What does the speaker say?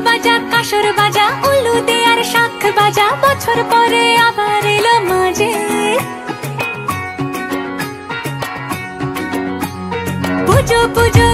বাজা কাসর বাজা উলু দে আর শাখ বাজা বছর পরে আবার এলো মাঝে পুজো পুজো